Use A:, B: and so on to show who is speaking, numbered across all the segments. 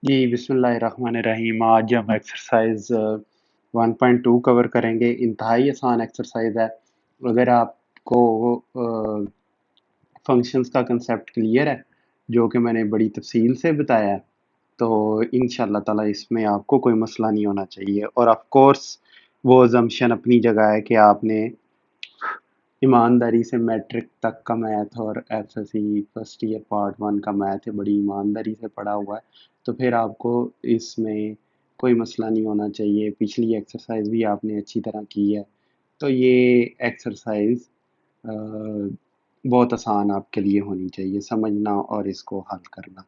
A: जी, बिस्मिल्लाहिर्रहमानिर्रहीम। आज हम एक्सरसाइज 1.2 कवर करेंगे। इंतहाई आसान एक्सरसाइज है। अगर आपको फंक्शंस का कंसेप्ट क्लियर है, जो कि मैंने बड़ी तफसील से बताया है, तो इंशाल्लाह ताला इसमें आपको कोई मसला नहीं होना चाहिए। और ऑफ कोर्स वो अजम्पशन अपनी जगह है कि आपने ईमानदारी से मैट्रिक तक का मैथ और FSc first year part one का मैथ है बड़ी ईमानदारी से पढ़ा हुआ है, तो फिर आपको इसमें कोई मसला नहीं होना चाहिए। पिछली एक्सरसाइज भी आपने अच्छी तरह की है, तो ये एक्सरसाइज बहुत आसान आपके लिए होनी चाहिए समझना और इसको हल करना।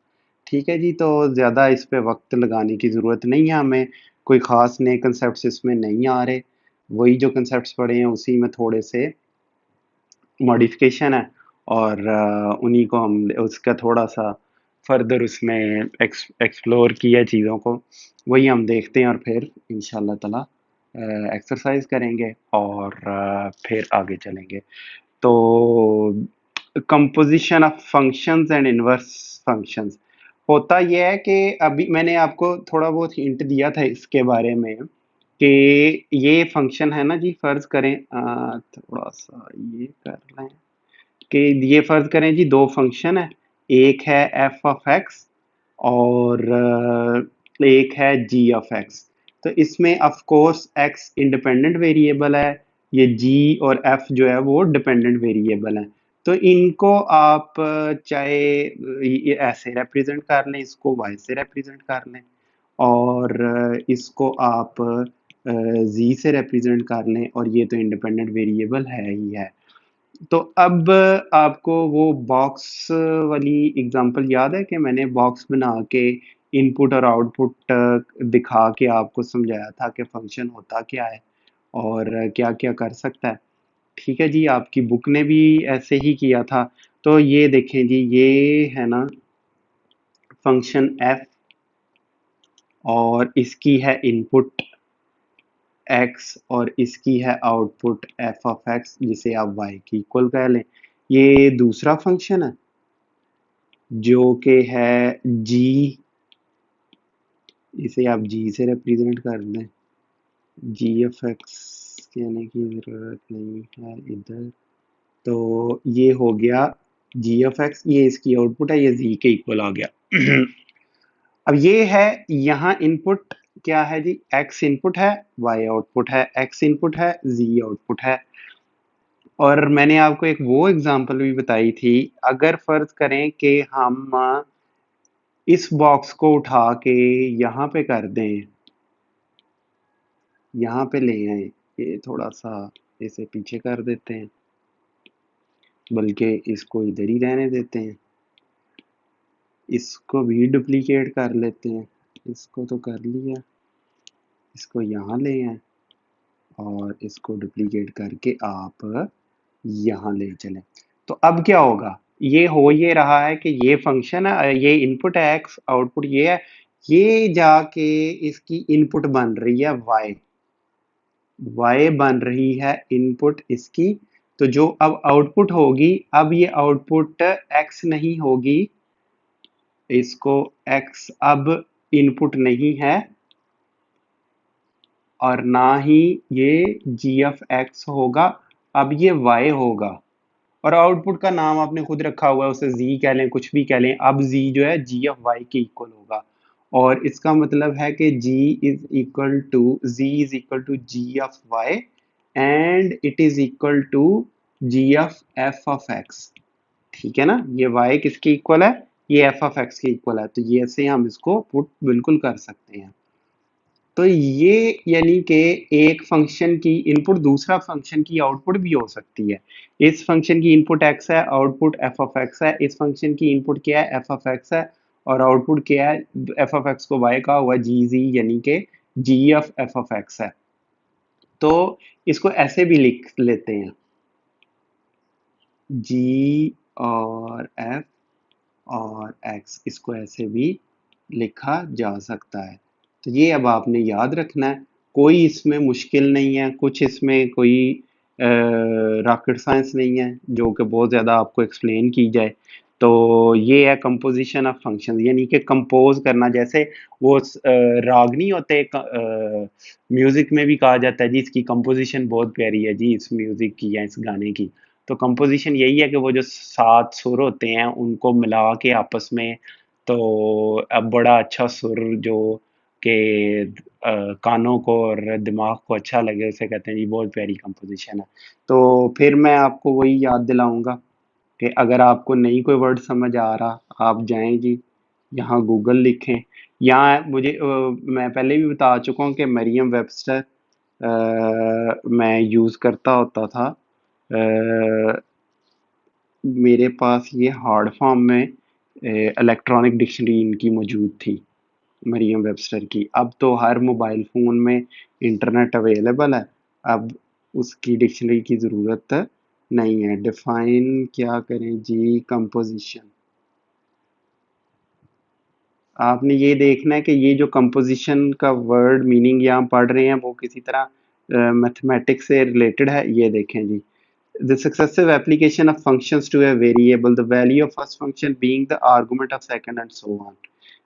A: ठीक है जी, तो ज़्यादा इस पे वक्त लगाने की ज़रूरत नहीं है हमें। कोई ख़ास नए कंसेप्ट इसमें नहीं आ रहे, वही जो कंसेप्ट पढ़े हैं उसी में थोड़े से मॉडिफिकेशन है। और उन्हीं को हम उसका थोड़ा सा फर्दर उसमें एक्सप्लोर किया चीज़ों को, वही हम देखते हैं और फिर इंशाल्लाह ताला एक्सरसाइज करेंगे और फिर आगे चलेंगे। तो composition of functions and inverse functions होता यह है कि अभी मैंने आपको थोड़ा बहुत हिंट दिया था इसके बारे में कि ये फंक्शन है ना जी। फर्ज करें थोड़ा सा ये कर लें कि ये फर्ज करें जी, दो फंक्शन है। एक है एफ ऑफ एक्स और एक है जी ऑफ एक्स। तो इसमें of course x independent variable है, ये जी और एफ जो है वो डिपेंडेंट वेरिएबल है। तो इनको आप चाहे ये ऐसे रिप्रेजेंट कर लें, इसको वाई से रिप्रेजेंट कर लें, और इसको आप जी से रिप्रेजेंट कर लें, और ये तो इंडिपेंडेंट वेरिएबल है ही है। तो अब आपको वो बॉक्स वाली एग्जांपल याद है कि मैंने बॉक्स बना के इनपुट और आउटपुट दिखा के आपको समझाया था कि फंक्शन होता क्या है और क्या क्या कर सकता है। ठीक है जी, आपकी बुक ने भी ऐसे ही किया था। तो ये देखें जी, ये है ना फंक्शन एफ, और इसकी है इनपुट एक्स और इसकी है आउटपुट एफ ऑफ एक्स, जिसे आप वाई की इक्वल कह लें। ये दूसरा फंक्शन है जो कि है जी, इसे आप जी से रिप्रेजेंट कर लें। जी एफ एक्स कहने की ज़रूरत नहीं है इधर। तो ये हो गया जी एफ एक्स, ये इसकी आउटपुट है, ये जी के इक्वल आ गया। अब ये है, यहाँ इनपुट क्या है जी, एक्स इनपुट है, वाई आउटपुट है, एक्स इनपुट है, जी आउटपुट है। और मैंने आपको एक वो एग्जांपल भी बताई थी, अगर फर्ज करें कि हम इस बॉक्स को उठा के यहाँ पे कर दें, यहाँ पे ले आए, ये थोड़ा सा इसे पीछे कर देते हैं, बल्कि इसको इधर ही रहने देते हैं, इसको भी डुप्लीकेट कर लेते हैं, इसको तो कर लिया, इसको यहाँ ले आए और इसको डुप्लीकेट करके आप यहाँ ले चलें। तो अब क्या होगा, ये हो ये रहा है कि ये फंक्शन है, ये इनपुट है एक्स, आउटपुट ये है, ये जाके इसकी इनपुट बन रही है वाई, वाई बन रही है इनपुट इसकी। तो जो अब आउटपुट होगी, अब ये आउटपुट एक्स नहीं होगी, इसको एक्स अब इनपुट नहीं है, और ना ही ये जी एफ एक्स होगा, अब ये वाई होगा। और आउटपुट का नाम आपने खुद रखा हुआ है, उसे जी कह लें, कुछ भी कह लें, अब जी जो है जी एफ वाई के इक्वल होगा। और इसका मतलब है कि g is equal to g f y, and it is equal to g f of x. ठीक है ना, ये y किसके इक्वल है, ये f ऑफ x के इक्वल है। तो ये ऐसे हम इसको पुट बिल्कुल कर सकते हैं। तो ये यानी कि एक फंक्शन की इनपुट दूसरा फंक्शन की आउटपुट भी हो सकती है। इस फंक्शन की इनपुट x है, आउटपुट f ऑफ x है। इस फंक्शन की इनपुट क्या है, f ऑफ x है, और आउटपुट क्या है, f ऑफ x को y का हुआ जी, यानी कि g of f of x है। तो इसको ऐसे भी लिख लेते हैं, g और f और x, इसको ऐसे भी लिखा जा सकता है। तो ये अब आपने याद रखना है, कोई इसमें मुश्किल नहीं है, कुछ इसमें कोई रॉकेट साइंस नहीं है जो कि बहुत ज़्यादा आपको एक्सप्लेन की जाए। तो ये है कंपोजिशन ऑफ फंक्शन, यानी कि कंपोज करना। जैसे वो राग नहीं होते, म्यूजिक में भी कहा जाता है जी इसकी कंपोजिशन बहुत प्यारी है जी, इस म्यूजिक की या इस गाने की। तो कंपोजिशन यही है कि वो जो 7 सुर होते हैं उनको मिला के आपस में, तो अब बड़ा अच्छा सुर जो के कानों को और दिमाग को अच्छा लगे, उसे कहते हैं जी बहुत प्यारी कंपोजिशन है। तो फिर मैं आपको वही याद दिलाऊंगा कि अगर आपको नहीं कोई वर्ड समझ आ रहा, आप जाएं जी, यहाँ गूगल लिखें। यहाँ मुझे मैं पहले भी बता चुका हूँ कि मरियम वेबस्टर मैं यूज़ करता होता था। मेरे पास ये हार्ड फॉर्म में इलेक्ट्रॉनिक डिक्शनरी इनकी मौजूद थी, मरियम वेबस्टर की। अब तो हर मोबाइल फ़ोन में इंटरनेट अवेलेबल है, अब उसकी डिक्शनरी की ज़रूरत नहीं है। डिफाइन क्या करें जी, कंपोजिशन। आपने ये देखना है कि ये जो कंपोजिशन का वर्ड मीनिंग यहाँ पढ़ रहे हैं वो किसी तरह मैथमेटिक्स से रिलेटेड है। ये देखें जी, the successive application of functions to a variable, the value of first function being the argument of second and so on।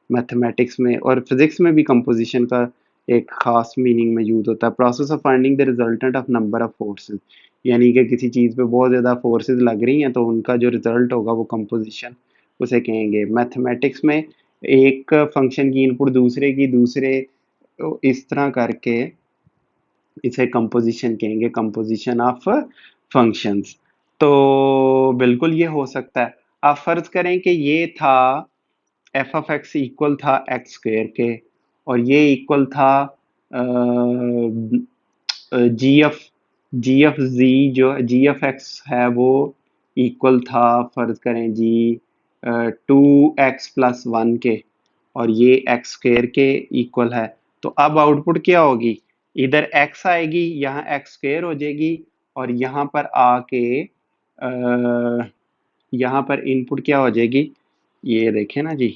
A: Mathematics में और फिजिक्स में भी कंपोजिशन का एक खास मीनिंग मौजूद होता है। Process of finding the resultant of number of forces, यानी कि किसी चीज़ पे बहुत ज़्यादा फोर्सेस लग रही हैं तो उनका जो रिजल्ट होगा वो कंपोजिशन उसे कहेंगे। मैथमेटिक्स में एक फंक्शन की इनपुट दूसरे की दूसरे इस तरह करके इसे कंपोजिशन कहेंगे, कंपोजिशन ऑफ फंक्शंस। तो बिल्कुल ये हो सकता है। आप फर्ज करें कि ये था एफ ऑफ एक्स इक्वल था एक्स स्क्वेयर के, और ये इक्वल था जी एफ जी जो जी एफ एक्स है वो इक्वल था, फर्ज करें जी 2x+1 के, और ये एक्स स्क्वेयर के इक्वल है। तो अब आउटपुट क्या होगी, इधर x आएगी, यहाँ एक्स स्क्वेयर हो जाएगी, और यहाँ पर आके यहाँ पर इनपुट क्या हो जाएगी, ये देखें ना जी,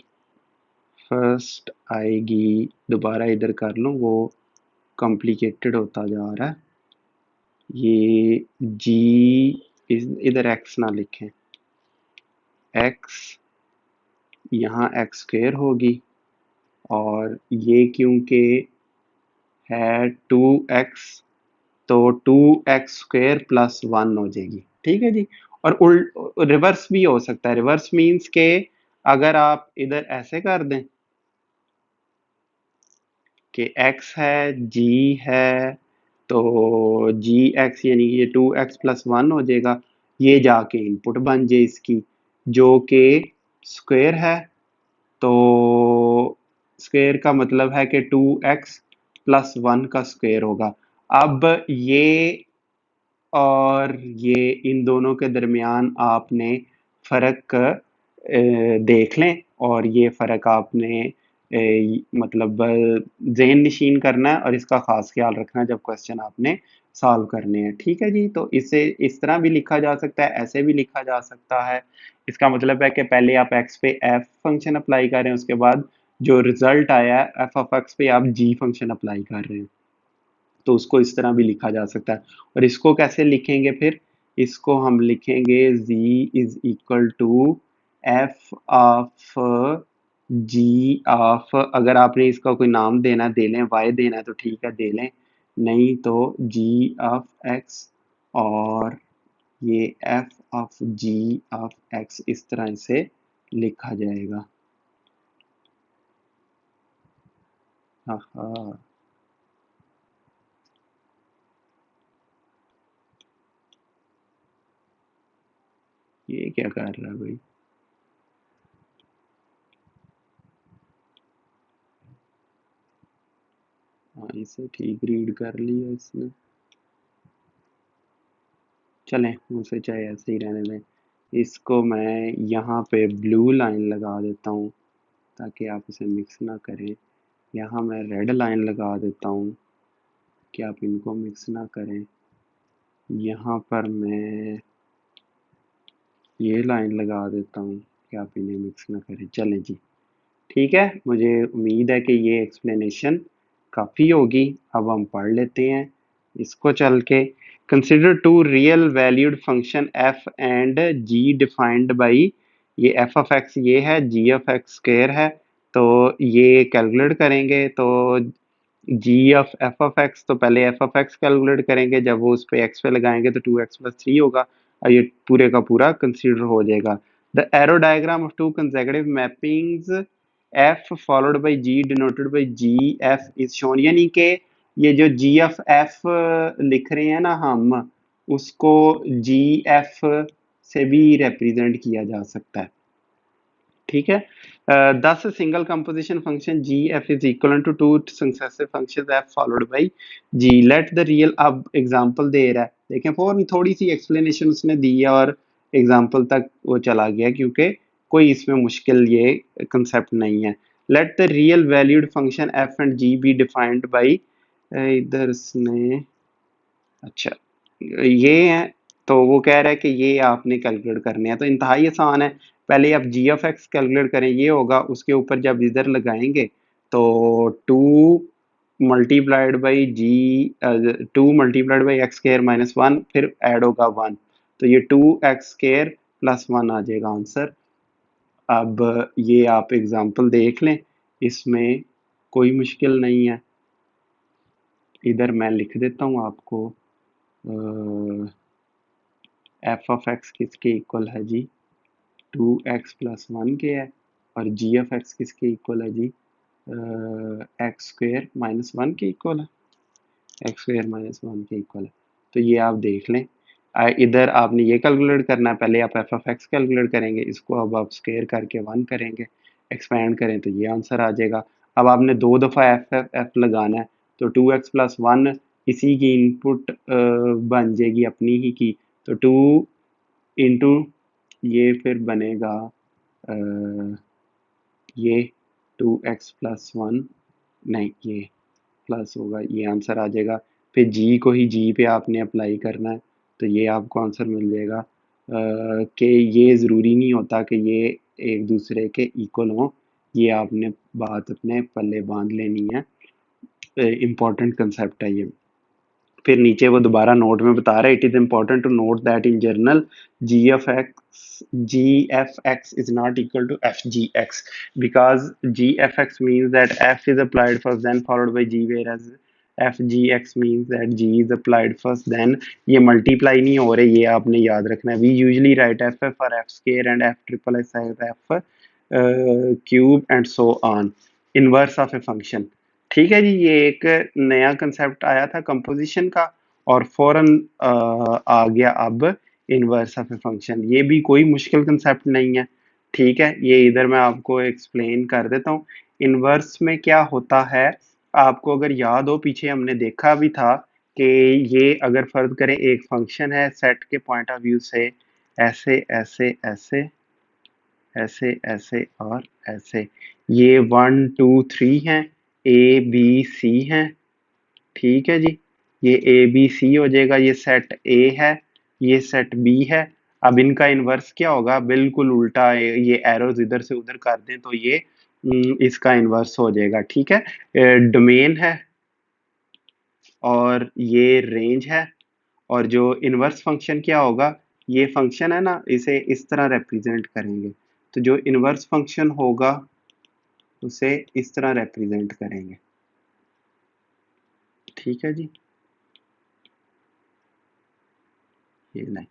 A: फर्स्ट आएगी, दोबारा इधर कर लूँ, वो कॉम्प्लिकेटेड होता जा रहा है। ये जी इधर एक्स ना लिखें, एक्स यहाँ एक्स स्क्वेयर होगी, और ये क्योंकि है 2x, तो 2x² + 1 हो जाएगी। ठीक है जी। और रिवर्स भी हो सकता है। रिवर्स मीन्स के अगर आप इधर ऐसे कर दें कि x है, g है, तो gx यानी ये 2x+1 हो जाएगा, ये जाके इनपुट बन जाए इसकी, जो कि स्क्वायर है। तो स्क्वायर का मतलब है कि 2x+1 का स्क्वायर होगा। अब ये और ये इन दोनों के दरमियान आपने फ़र्क देख लें, और ये फ़र्क आपने मतलब ज़हन नशीन करना है, और इसका ख़ास ख्याल रखना है जब क्वेश्चन आपने सॉल्व करने हैं। ठीक है जी। तो इसे इस तरह भी लिखा जा सकता है, ऐसे भी लिखा जा सकता है। इसका मतलब है कि पहले आप x पे f फंक्शन अप्लाई कर रहे हैं, उसके बाद जो रिजल्ट आया है f ऑफ x पे आप g फंक्शन अप्लाई कर रहे हैं, तो उसको इस तरह भी लिखा जा सकता है। और इसको कैसे लिखेंगे फिर, इसको हम लिखेंगे z is equal to f of g of, अगर आपने इसका कोई नाम देना दे लें, y देना है तो ठीक है दे लें, नहीं तो g ऑफ x, और ये f of g of x, इस तरह से लिखा जाएगा। हाँ, ये क्या कर रहा है भाई, हाँ इसे ठीक रीड कर लिया इसने। चलें, उसे चाहे ऐसे ही रहने दें। इसको मैं यहाँ पे ब्लू लाइन लगा देता हूँ ताकि आप इसे मिक्स ना करें। यहाँ मैं रेड लाइन लगा देता हूँ कि आप इनको मिक्स ना करें। यहाँ पर मैं ये लाइन लगा देता हूँ कि आप इन्हें मिक्स ना करें। चलें जी, ठीक है। मुझे उम्मीद है कि ये एक्सप्लेनेशन काफ़ी होगी। अब हम पढ़ लेते हैं इसको चल के। Consider two real valued function f and g defined by ये एफ ऑफ एक्स ये है, जी ऑफ एक्स स्क्वायर है, तो ये कैलकुलेट करेंगे तो जी ऑफ एफ ऑफ एक्स, तो पहले एफ ऑफ एक्स कैलकुलेट करेंगे, जब वो उस पे एक्स पे लगाएंगे तो 2x+3 होगा और ये पूरे का पूरा कंसीडर हो जाएगा। The arrow diagram of two consecutive mappings F followed by G denoted by G F is shown, यानी कि ये जो जी ऑफ एफ लिख रहे हैं ना हम, उसको जी एफ से भी रिप्रेजेंट किया जा सकता है। ठीक है। 10 single composition function G F is equal to 2 successive function F followed by G, let the real, अब एग्जांपल दे रहा है, देखें फौरन थोड़ी सी एक्सप्लेनेशन उसने दी है और एग्जांपल तक वो चला गया, क्योंकि कोई इसमें मुश्किल ये कंसेप्ट नहीं है। Late the real valued function F and G be defined by, इधर इसने, अच्छा ये है, तो वो कह रहा है कि ये आपने कैलकुलेट करने हैं, तो इंतहाई आसान है। पहले आप जी ऑफ एक्स कैलकुलेट करें, ये होगा, उसके ऊपर जब इधर लगाएंगे तो 2 multiplied by G, 2 multiplied by X square minus 1, फिर ऐड होगा 1, तो ये 2x स्क्वायर प्लस 1 आ जाएगा आंसर। अब ये आप एग्जांपल देख लें, इसमें कोई मुश्किल नहीं है। इधर मैं लिख देता हूँ आपको, एफ ऑफ एक्स किसके इक्वल है जी, 2x+1 के है, और जी ऑफ एक्स किसके इक्वल है जी, एक्स स्क्वेयर माइनस 1 के इक्वल है, एक्स स्क्वेयर माइनस 1 के इक्वल है। तो ये आप देख लें, इधर आपने ये कैलकुलेट करना है, पहले आप एफ ऑफ एक्स कैलकुलेट करेंगे, इसको अब आप स्क्वेयर करके 1 करेंगे, एक्सपैंड करें तो ये आंसर आ जाएगा। अब आपने 2 दफ़ा एफ एफ एफ लगाना है, तो 2x+1 इसी की इनपुट बन जाएगी अपनी ही की, तो 2 इंटू ये फिर बनेगा अ, ये 2x+1, नहीं ये प्लस होगा, ये आंसर आ जाएगा। फिर जी को ही जी पे आपने अप्लाई करना है, तो ये आपको आंसर मिल जाएगा। कि ये ज़रूरी नहीं होता कि ये एक दूसरे के इक्वल हों, ये आपने बात अपने पल्ले बांध लेनी है, इम्पॉर्टेंट कंसेप्ट है ये। फिर नीचे वो दोबारा नोट में बता रहे, it is important to note that in general g F x is not equal to f ji x, because g F x means that f is applied first then followed by g, where as f ji x means that g is applied first then, ये multiply नहीं हो रहे, ये आपने याद रखना है। We usually write f f और f square and f triple S F cube and so on, inverse of a function. ठीक है जी, ये एक नया कंसेप्ट आया था कंपोजिशन का, और फौरन आ गया अब इनवर्स ऑफ ए फंक्शन, ये भी कोई मुश्किल कंसेप्ट नहीं है। ठीक है, ये इधर मैं आपको एक्सप्लेन कर देता हूँ। इनवर्स में क्या होता है, आपको अगर याद हो पीछे हमने देखा भी था कि ये अगर फर्ज करें एक फंक्शन है सेट के पॉइंट ऑफ व्यू से, ऐसे ऐसे ऐसे ऐसे ऐसे और ऐसे, ये 1 2 3 हैं, ए बी सी हैं। ठीक है जी, ये ए बी सी हो जाएगा, ये सेट ए है, ये सेट बी है। अब इनका इन्वर्स क्या होगा, बिल्कुल उल्टा, ये एरोज इधर से उधर कर दें तो ये इसका इन्वर्स हो जाएगा। ठीक है, डोमेन है और ये रेंज है, और जो इन्वर्स फंक्शन क्या होगा, ये फंक्शन है ना, इसे इस तरह रिप्रेजेंट करेंगे, तो जो इन्वर्स फंक्शन होगा उसे इस तरह रिप्रेजेंट करेंगे। ठीक है जी, ये नहीं,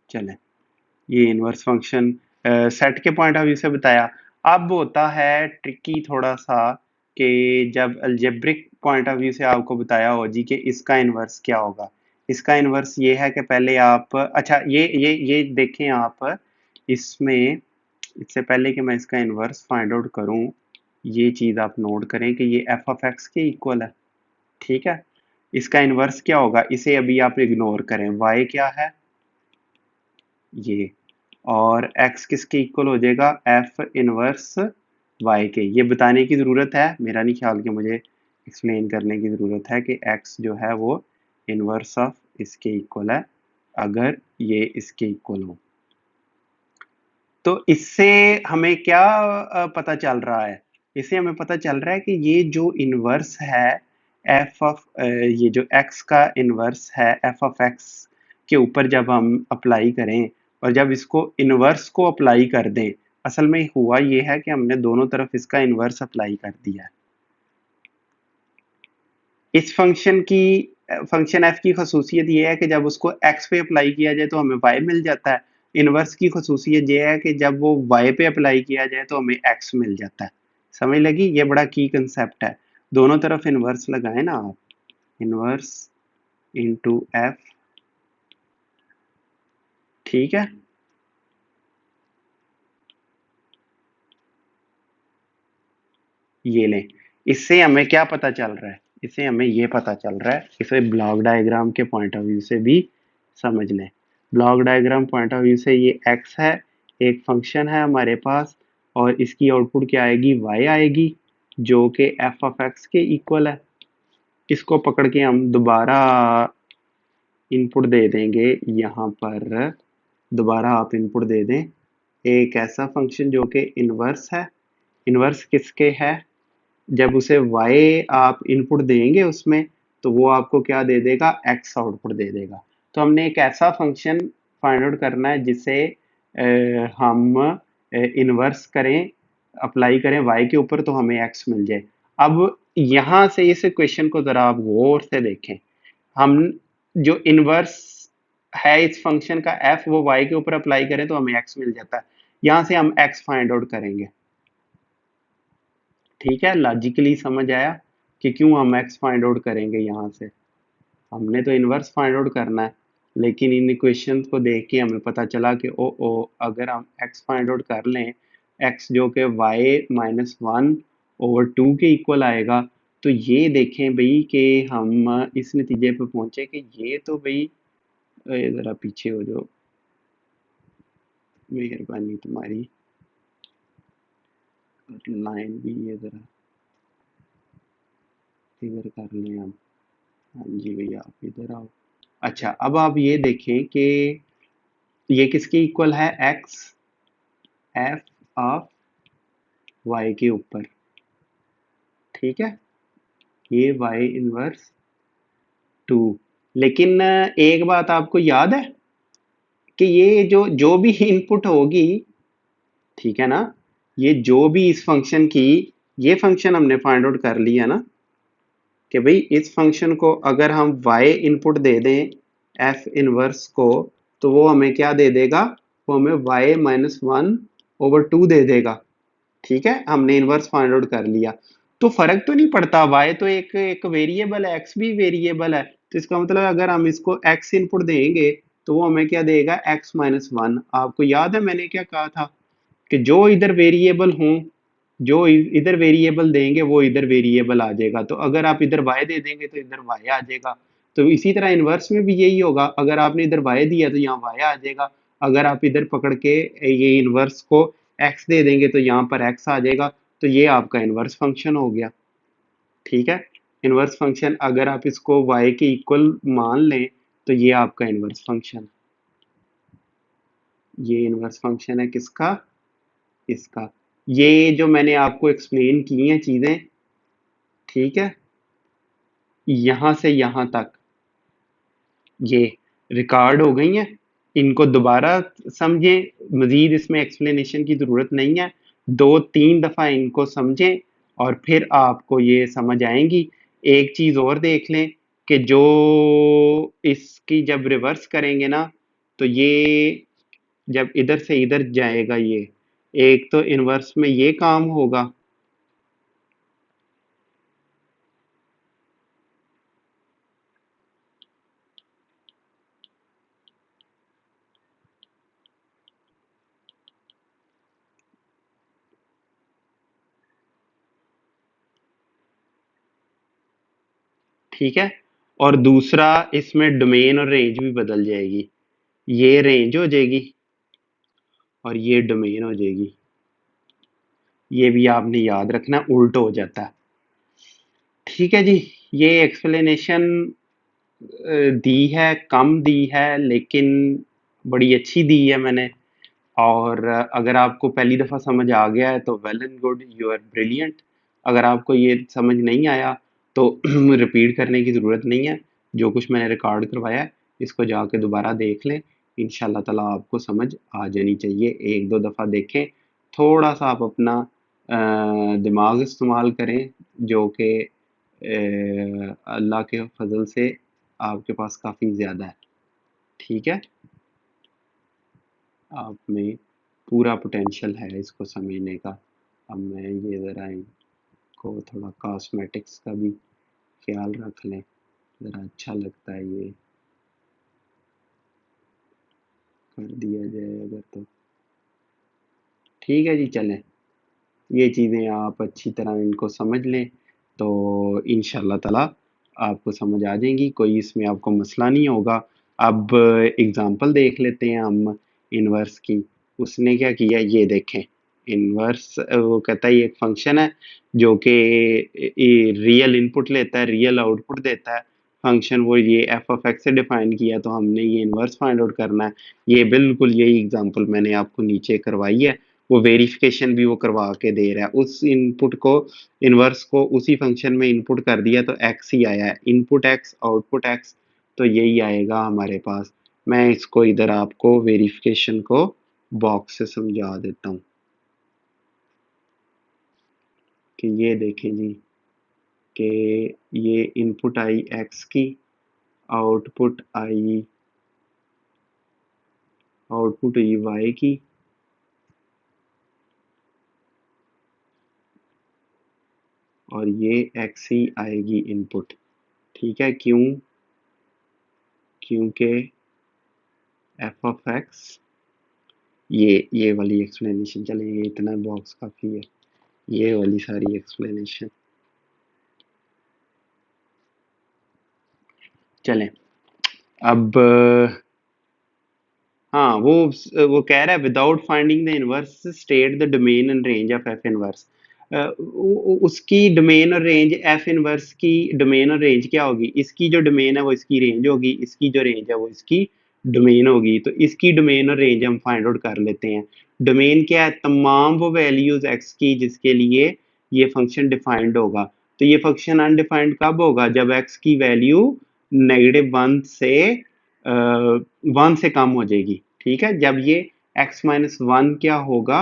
A: चले, ये इनवर्स फंक्शन सेट के पॉइंट ऑफ व्यू से बताया। अब होता है ट्रिकी थोड़ा सा, कि जब अलजेब्रिक पॉइंट ऑफ व्यू से आपको बताया हो जी कि इसका इनवर्स क्या होगा। इसका इनवर्स ये है कि पहले आप, अच्छा ये देखें आप, इसमें इससे पहले कि मैं इसका इनवर्स फाइंड आउट करूं, ये चीज आप नोट करें कि ये एफ ऑफ एक्स के इक्वल है। ठीक है, इसका इनवर्स क्या होगा, इसे अभी आप इग्नोर करें, वाई क्या है ये, और x किसके इक्वल हो जाएगा, f इनवर्स y के। ये बताने की ज़रूरत है, मेरा नहीं ख्याल कि मुझे एक्सप्लेन करने की ज़रूरत है कि x जो है वो इनवर्स ऑफ इसके इक्वल है, अगर ये इसके इक्वल हो। तो इससे हमें क्या पता चल रहा है, इससे हमें पता चल रहा है कि ये जो इनवर्स है एफ ऑफ ये जो एक्स का इनवर्स है एफ ऑफ एक्स के ऊपर जब हम अप्लाई करें और जब इसको इनवर्स को अप्लाई कर दें, असल में हुआ ये है कि हमने दोनों तरफ इसका इनवर्स अप्लाई कर दिया है। इस फंक्शन एफ की खसूसियत ये है कि जब उसको एक्स पे अप्लाई किया जाए तो हमें वाई मिल जाता है। इनवर्स की खसूसियत ये है कि जब वो वाई पे अप्लाई किया जाए तो हमें एक्स मिल जाता है। समझ लगी? ये बड़ा की कंसेप्ट है। दोनों तरफ इनवर्स लगाए ना आप, इनवर्स इंटू एफ, ठीक है। ये लें, इससे हमें क्या पता चल रहा है? इससे हमें ये पता चल रहा है, इसे ब्लॉक डायग्राम के पॉइंट ऑफ व्यू से भी समझ लें। Block diagram point of view से ये एक्स है, एक फंक्शन है हमारे पास, और इसकी आउटपुट क्या आएगी? वाई आएगी, जो कि एफ ऑफ एक्स के इक्वल है। इसको पकड़ के हम दोबारा इनपुट दे देंगे यहाँ पर, दोबारा आप इनपुट दे दें एक ऐसा फंक्शन जो कि इनवर्स है। इनवर्स किसके है? जब उसे y आप इनपुट देंगे उसमें, तो वो आपको क्या दे देगा? x आउटपुट दे देगा। तो हमने एक ऐसा फंक्शन फाइंड आउट करना है जिसे हम इनवर्स करें, अप्लाई करें y के ऊपर, तो हमें x मिल जाए। अब यहाँ से इस क्वेश्चन को जरा आप गौर से देखें। हम जो इनवर्स है इस फंक्शन का f, वो y के ऊपर अप्लाई करें तो हमें x मिल जाता है। यहाँ से हम x फाइंड आउट करेंगे। ठीक है, लॉजिकली समझ आया कि क्यों हम x फाइंड आउट करेंगे। यहाँ से हमने तो इनवर्स फाइंड आउट करना है, लेकिन इन इक्वेशंस को देख के हमें पता चला कि ओ अगर हम x फाइंड आउट कर लें, x जो कि y minus one over two के इक्वल आएगा, तो ये देखें भाई कि हम इस नतीजे पे पहुंचे कि ये तो भाई, जरा पीछे हो जाओ, मेहरबानी तुम्हारी, लाइन भी ये जरा फिगर कर लें हम। हाँ जी भैया, आप इधर आओ। अच्छा, अब आप ये देखें कि ये किसके इक्वल है? x f ऑफ y के ऊपर, ठीक है, ये y इनवर्स टू। लेकिन एक बात आपको याद है कि ये जो जो भी इनपुट होगी, ठीक है ना, ये जो भी इस फंक्शन की, ये फंक्शन हमने फाइंड आउट कर लिया ना कि भाई इस फंक्शन को अगर हम y इनपुट दे दें f इनवर्स को, तो वो हमें क्या दे देगा? वो हमें y minus one over two दे देगा। ठीक है, हमने इनवर्स फाइंड आउट कर लिया। तो फर्क तो नहीं पड़ता, y तो एक एक वेरिएबल है, x भी वेरिएबल है, तो इसका मतलब अगर हम इसको x इनपुट देंगे तो वो हमें क्या देगा? x minus one. आपको याद है मैंने क्या कहा था कि जो इधर वेरिएबल हों, जो इधर वेरिएबल देंगे वो इधर वेरिएबल आ जाएगा। तो अगर आप इधर y दे देंगे तो इधर y आ जाएगा। तो इसी तरह इनवर्स में भी यही होगा, अगर आपने इधर y दिया तो यहाँ y आ जाएगा। अगर आप इधर पकड़ के ये इनवर्स को x दे देंगे तो यहाँ पर x आ जाएगा। तो ये आपका इनवर्स फंक्शन हो गया। ठीक है, इनवर्स फंक्शन अगर आप इसको y के इक्वल मान लें तो ये आपका इनवर्स फंक्शन, ये इनवर्स फंक्शन है किसका? इसका। ये जो मैंने आपको एक्सप्लेन की हैं चीजें, ठीक है, यहां से यहां तक ये रिकॉर्ड हो गई हैं। इनको दोबारा समझें, मजीद इसमें एक्सप्लेनेशन की जरूरत नहीं है। दो तीन दफा इनको समझें और फिर आपको ये समझ आएंगी। एक चीज और देख लें कि जो इसकी जब रिवर्स करेंगे ना, तो ये जब इधर से इधर जाएगा, ये एक तो इनवर्स में ये काम होगा, ठीक है, और दूसरा इसमें डोमेन और रेंज भी बदल जाएगी। ये रेंज हो जाएगी और ये डोमेन हो जाएगी। ये भी आपने याद रखना, उल्ट हो जाता है। ठीक है जी, ये एक्सप्लेनेशन दी है, कम दी है, लेकिन बड़ी अच्छी दी है मैंने। और अगर आपको पहली दफ़ा समझ आ गया है तो well and good, you are brilliant. अगर आपको ये समझ नहीं आया तो रिपीट करने की ज़रूरत नहीं है, जो कुछ मैंने रिकॉर्ड करवाया है इसको जाके दोबारा देख लें, इंशाल्लाह ताला आपको समझ आ जानी चाहिए। एक दो दफ़ा देखें, थोड़ा सा आप अपना दिमाग इस्तेमाल करें, जो कि अल्लाह के फजल से आपके पास काफ़ी ज़्यादा है। ठीक है, आप में पूरा पोटेंशियल है इसको समझने का। अब मैं ये ज़रा इनको थोड़ा कॉस्मेटिक्स का भी ख्याल रख लें, ज़रा अच्छा लगता है ये कर दिया जाए अगर तो। ठीक है जी, चलें, ये चीज़ें आप अच्छी तरह इनको समझ लें तो इंशाल्लाह ताला आपको समझ आ जाएंगी, कोई इसमें आपको मसला नहीं होगा। अब एग्जांपल देख लेते हैं हम इनवर्स की। उसने क्या किया ये देखें, इनवर्स वो कहता है ये एक फंक्शन है जो कि रियल इनपुट लेता है, रियल आउटपुट देता है। फंक्शन वो ये एफ ऑफ एक्स से डिफाइन किया, तो हमने ये इनवर्स फाइंड आउट करना है। ये बिल्कुल यही एग्जांपल मैंने आपको नीचे करवाई है, वो वेरिफिकेशन भी वो करवा के दे रहा है। उस इनपुट को, इनवर्स को उसी फंक्शन में इनपुट कर दिया तो एक्स ही आया है, इनपुट एक्स आउटपुट एक्स, तो यही आएगा हमारे पास। मैं इसको इधर आपको वेरिफिकेशन को बॉक्स से समझा देता हूँ कि ये देखें जी, कि ये इनपुट आई एक्स की, आउटपुट आई आउटपुट हुई वाई की, और ये एक्स ही आएगी इनपुट। ठीक है, क्यों? क्योंकि एफ ऑफ एक्स, ये वाली एक्सप्लेनेशन चलेगी, इतना बॉक्स काफ़ी है, ये वाली सारी एक्सप्लेनेशन चलें। अब हाँ, वो कह रहा है without finding the inverse state the domain and range of F inverse. उसकी डोमेन और रेंज, एफ इनवर्स की डोमेन और रेंज क्या होगी? इसकी जो डोमेन है वो इसकी रेंज होगी, इसकी जो रेंज है वो इसकी डोमेन होगी। तो इसकी डोमेन और रेंज हम फाइंड आउट कर लेते हैं। डोमेन क्या है? तमाम वो वैल्यूज एक्स की जिसके लिए ये फंक्शन डिफाइंड होगा। तो ये फंक्शन अनडिफाइंड कब होगा? जब एक्स की वैल्यू -1 से 1 से कम हो जाएगी। ठीक है, जब ये x-1 क्या होगा,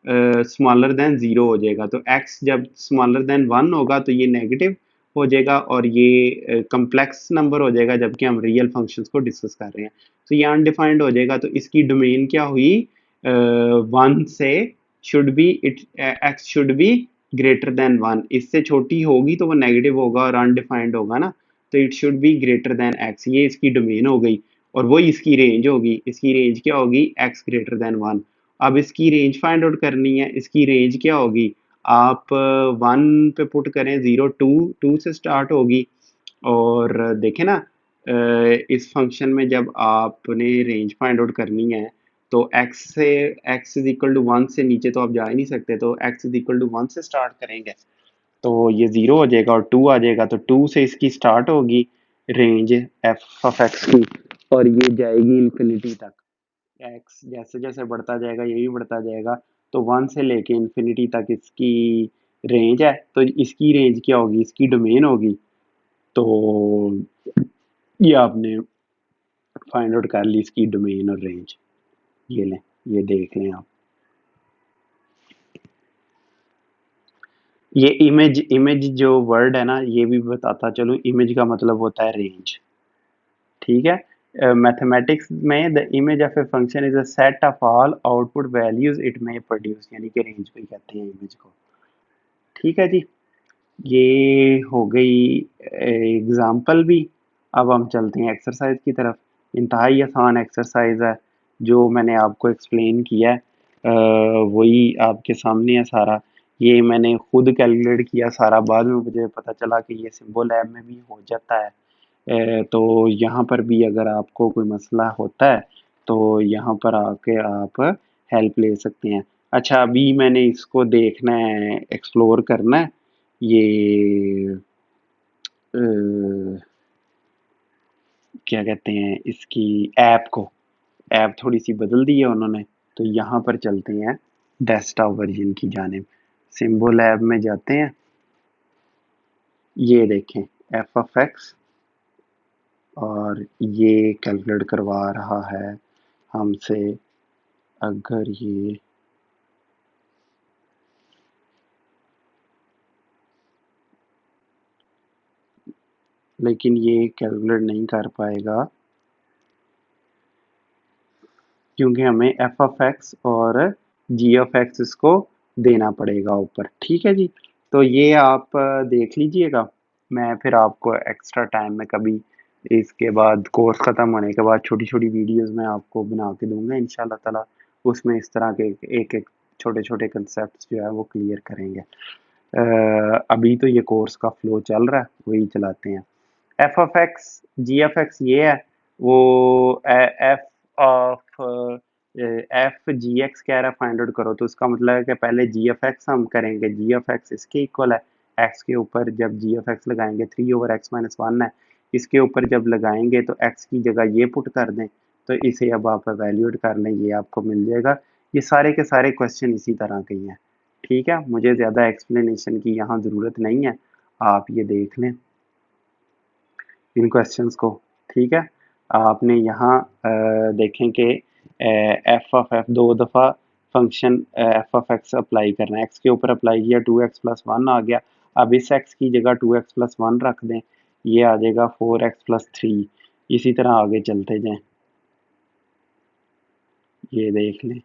A: स्मॉलर देन 0 हो जाएगा। तो x जब स्मॉलर देन 1 होगा तो ये नेगेटिव हो जाएगा, और ये कम्प्लेक्स नंबर हो जाएगा जबकि हम रियल फंक्शंस को डिस्कस कर रहे हैं। तो ये अनडिफाइंड हो जाएगा, तो इसकी डोमेन क्या हुई? 1 से should be it, x should be greater than 1। इससे छोटी होगी तो वो नेगेटिव होगा और अनडिफाइंड होगा ना, तो it should be greater than x। ये इसकी डोमेन हो गई, और वही इसकी रेंज होगी। इसकी रेंज क्या होगी? x greater than 1। अब इसकी रेंज फाइंड आउट करनी है। इसकी रेंज क्या होगी? आप 1 पे पुट करें, 0 2 2 से स्टार्ट होगी। और देखें ना, इस फंक्शन में जब आपने रेंज फाइंड आउट करनी है तो x से, x इज इक्वल टू 1 से नीचे तो आप जा ही नहीं सकते, तो x इज इक्वल टू 1 से स्टार्ट करेंगे तो ये 0 हो जाएगा और 2 आ जाएगा। तो 2 से इसकी स्टार्ट होगी रेंज एफ ऑफ एक्स की, और ये जाएगी इन्फिनिटी तक। एक्स जैसे जैसे बढ़ता जाएगा ये भी बढ़ता जाएगा, तो 1 से लेके इन्फिनिटी तक इसकी रेंज है। तो इसकी रेंज क्या होगी? इसकी डोमेन होगी। तो ये आपने फाइंड आउट कर ली इसकी डोमेन और रेंज। ये लें, ये देख लें आप। ये इमेज, इमेज जो वर्ड है ना, ये भी बताता चलूं, इमेज का मतलब होता है रेंज। ठीक है, मैथमेटिक्स में the image of a function is a set of all output values it may produce, यानी कि रेंज को ही कहते हैं इमेज को। ठीक है जी, ये हो गई एग्जाम्पल भी। अब हम चलते हैं एक्सरसाइज की तरफ। इंतहाई आसान एक्सरसाइज है, जो मैंने आपको एक्सप्लेन किया है वही आपके सामने है सारा। ये मैंने खुद कैलकुलेट किया सारा, बाद में मुझे पता चला कि ये सिंबल ऐप में भी हो जाता है। तो यहाँ पर भी अगर आपको कोई मसला होता है तो यहाँ पर आके आप हेल्प ले सकते हैं। अच्छा, अभी मैंने इसको देखना है, एक्सप्लोर करना है, ये क्या कहते हैं इसकी ऐप को। ऐप थोड़ी सी बदल दी है उन्होंने, तो यहाँ पर चलते हैं डेस्कटॉप वर्जन की जानिब। सिंबल ऐप में जाते हैं, ये देखें एफ ऑफ एक्स, और ये कैलकुलेट करवा रहा है हमसे। अगर ये लेकिन ये कैलकुलेट नहीं कर पाएगा क्योंकि हमें एफ ऑफ एक्स और जी ऑफ एक्स इसको देना पड़ेगा ऊपर। ठीक है जी, तो ये आप देख लीजिएगा। मैं फिर आपको एक्स्ट्रा टाइम में कभी इसके बाद कोर्स ख़त्म होने के बाद छोटी छोटी वीडियोस में आपको बना के दूंगा इंशाल्लाह ताला। उसमें इस तरह के एक एक छोटे छोटे कंसेप्ट जो है वो क्लियर करेंगे। अभी तो ये कोर्स का फ्लो चल रहा है, वही चलाते हैं। F of X G F X ये है, वो F of F ji X कह रहा है फाइंड आउट करो, तो उसका मतलब है कि पहले जी एफ एक्स हम करेंगे। जी एफ एक्स इसके इक्वल है, एक्स के ऊपर जब जी एफ एक्स लगाएंगे 3/x-1 है, इसके ऊपर जब लगाएंगे तो एक्स की जगह ये पुट कर दें, तो इसे अब आप एवेल्यूएट कर लें, ये आपको मिल जाएगा। ये सारे के सारे क्वेश्चन इसी तरह के ही हैं। ठीक है, मुझे ज़्यादा एक्सप्लेनेशन की यहाँ ज़रूरत नहीं है, आप ये देख लें इन क्वेश्चंस को। ठीक है, आपने यहाँ देखें कि एफ ऑफ एफ दो दफ़ा function F of x apply करना है, एक्स के ऊपर अप्लाई किया 2x+1 आ गया। अब इस एक्स की जगह 2x+1 रख दें, ये आ जाएगा 4x+3। इसी तरह आगे चलते जाएं, ये देख लें,